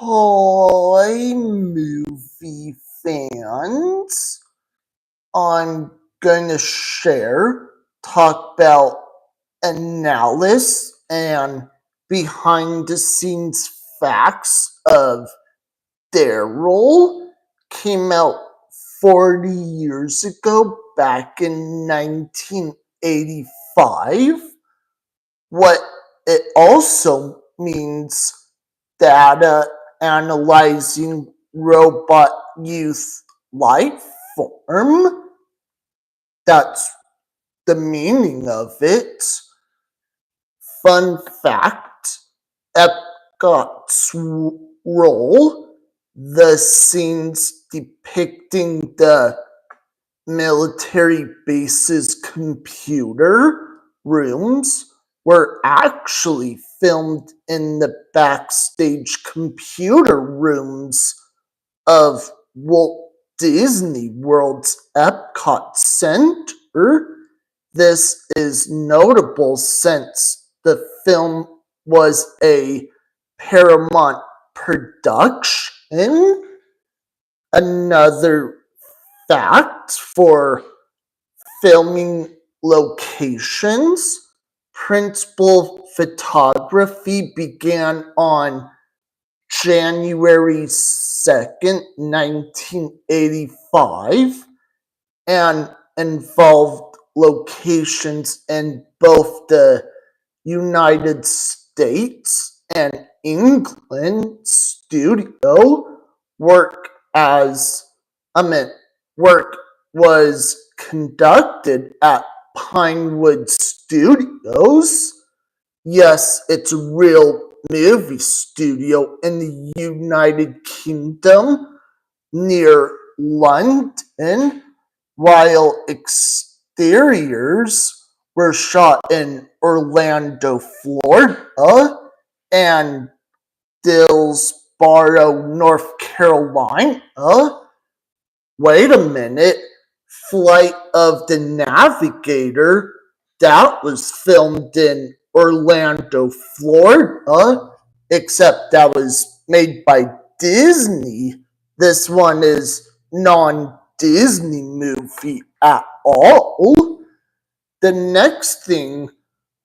Hi, movie fans. I'm gonna talk about analysis and behind the scenes facts of D.A.R.Y.L. Came out 40 years ago, back in 1985. What it also means data analyzing robot youth life form. That's the meaning of it. Fun fact, Epcot's role, the scenes depicting the military base's computer rooms were actually filmed in the backstage computer rooms of Walt Disney World's Epcot Center. This is notable since the film was a Paramount production. Another fact for filming locations, principal photography began on January 2nd, 1985, and involved locations in both the United States and England. Studio work as I mean work was conducted at Pinewood Studios. Yes, it's a real movie studio in the United Kingdom near London, while exteriors were shot in Orlando, Florida, and Dillsboro, North Carolina. Wait a minute, Flight of the Navigator, that was filmed in Orlando, Florida, except that was made by Disney. This one is non-Disney movie at all. The next thing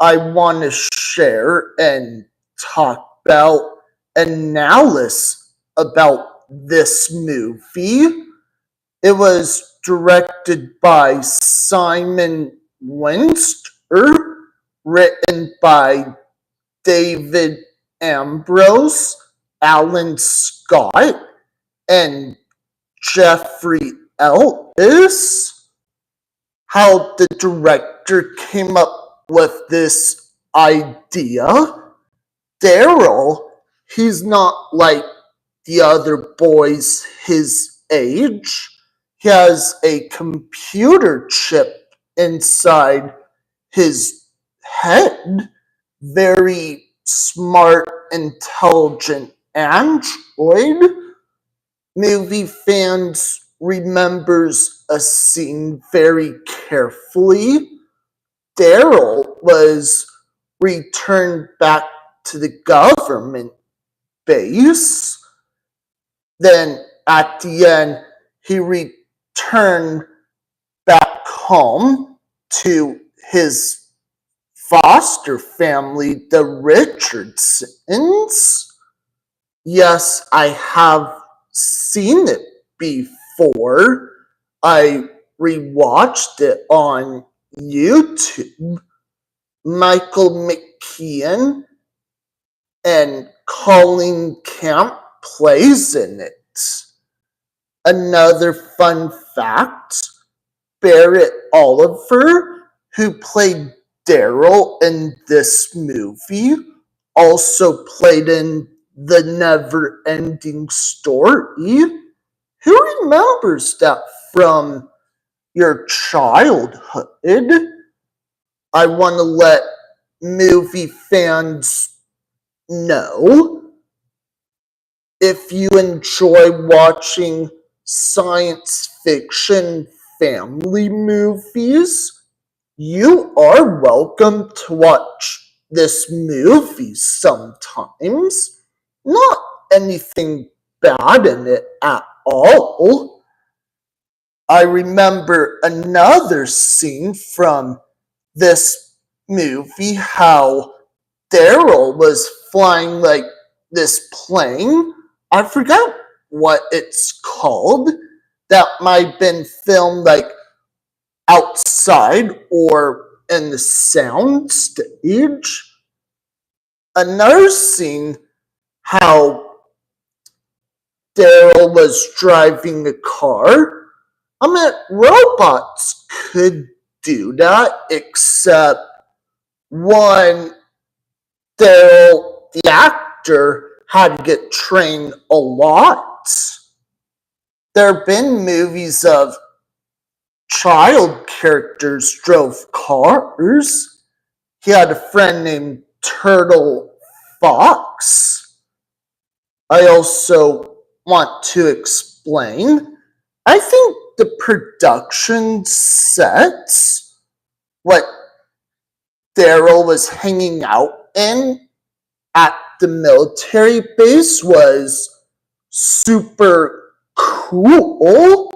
I want to share and talk about analysis about this movie. It was directed by Simon Winster, written by David Ambrose, Alan Scott, and Jeffrey Ellis. How the director came up with this idea. D.A.R.Y.L, he's not like the other boys his age. He has a computer chip inside his head. Very smart, intelligent android. Movie fans remembers a scene very carefully. D.A.R.Y.L was returned back to the government base. Then at the end, he returned back home to his foster family, the Richardsons. Yes, I have seen it before. I rewatched it on YouTube. Michael McKean and Colleen Camp plays in it. Another fun fact, Barrett Oliver, who played D.A.R.Y.L in this movie, also played in The Never Ending Story. Who remembers that from your childhood? I want to let movie fans know, if you enjoy watching science fiction family movies, you are welcome to watch this movie sometimes. Not anything bad in it at all. I remember another scene from this movie how D.A.R.Y.L was flying like this plane. I forgot what it's called. That might have been filmed like outside or in the sound stage. Another scene how D.A.R.Y.L was driving a car. I mean, robots could do that, except one, D.A.R.Y.L, the actor, had to get trained a lot. There have been movies of child characters drove cars. He had a friend named Turtle Fox. I also want to explain. I think the production sets, what D.A.R.Y.L was hanging out in at the military base, was super cool.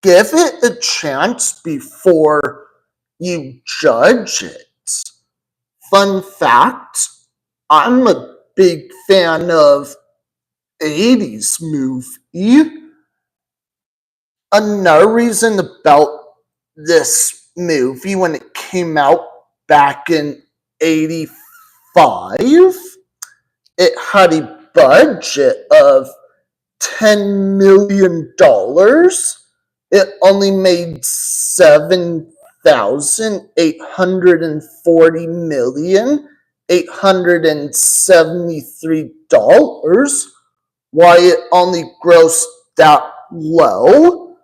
Give it a chance before you judge it. Fun fact, I'm a big fan of 80s movie. Another reason about this movie when it came out back in 85, it had a budget of $10 million. It only made $7,843,873. Why it only grossed that low?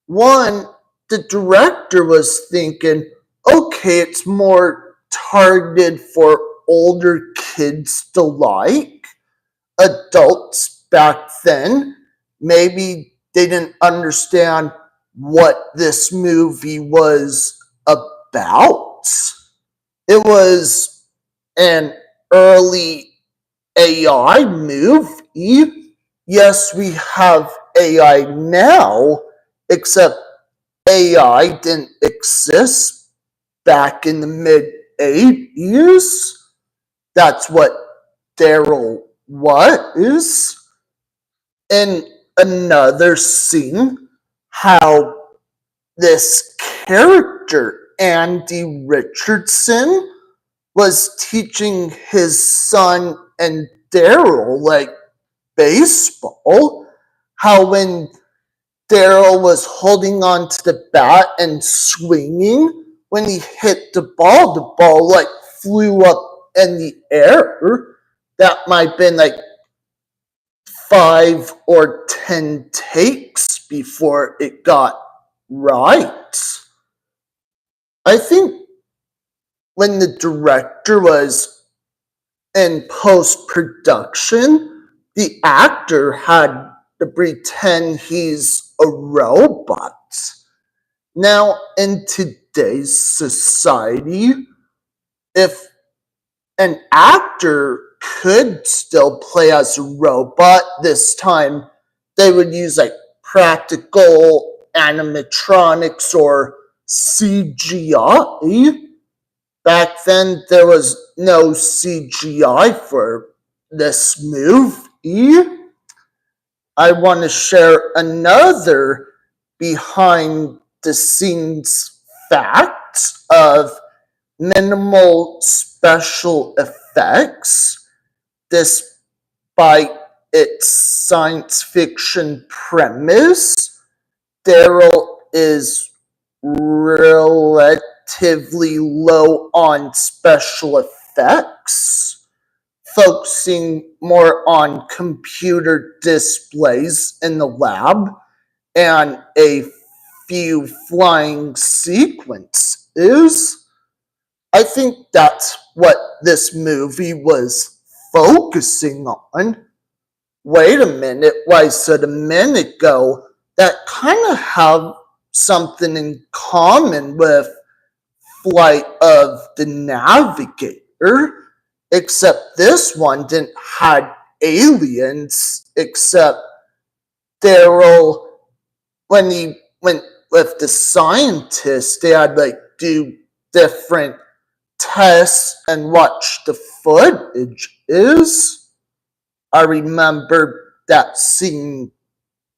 One, the director was thinking, okay, it's more targeted for older kids to like. Adults back then, maybe they didn't understand what this movie was about. It was an early AI movie. Yes, we have AI now, except AI didn't exist back in the mid 80s. That's what D.A.R.Y.L was. In another scene, how this character, Andy Richardson, was teaching his son and D.A.R.Y.L like baseball. How when D.A.R.Y.L was holding on to the bat and swinging, when he hit the ball like flew up in the air. That might have been like 5 or 10 takes before it got right. I think when the director was in post-production, the actor had to pretend he's a robot. Now, in today's society, if an actor could still play as a robot, this time they would use like practical animatronics or CGI. Back then, there was no CGI for this movie. I want to share another behind the scenes fact of minimal special effects, despite its science fiction premise. D.A.R.Y.L is relatively low on special effects, focusing more on computer displays in the lab and a few flying sequences. I think that's what this movie was focusing on. Wait a minute, what I said a minute ago, that kind of have something in common with Flight of the Navigator, except this one didn't have aliens, except D.A.R.Y.L, when he went with the scientists, they had like do different tests and watch the footage is. I remember that scene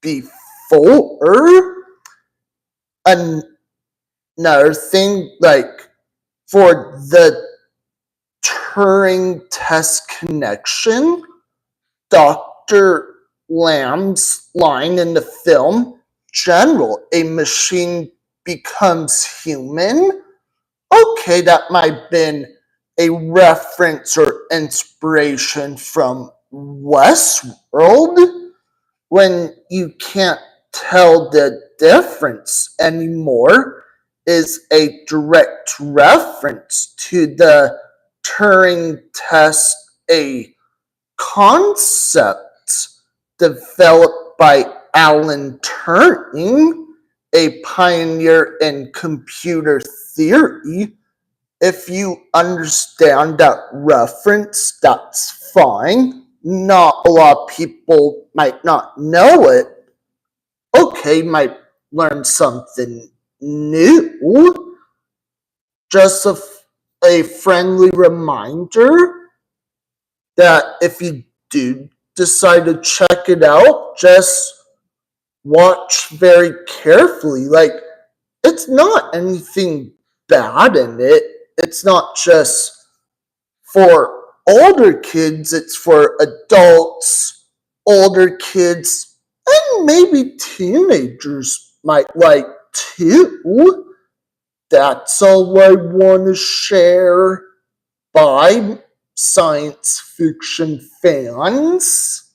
before. Another thing, like for the Turing test connection, Dr. Lamb's line in the film, General, a machine becomes human. Okay, that might have been a reference or inspiration from Westworld when you can't tell the difference anymore is a direct reference to the Turing test, a concept developed by Alan Turing, a pioneer in computer theory. If you understand that reference, that's fine. Not a lot of people might not know it. Okay, might learn something new. Just a friendly reminder that if you do decide to check it out, just watch very carefully. Like, it's not anything bad in it. It's not just for older kids, it's for adults, older kids, and maybe teenagers might like too. That's all I want to share. Bye, science fiction fans.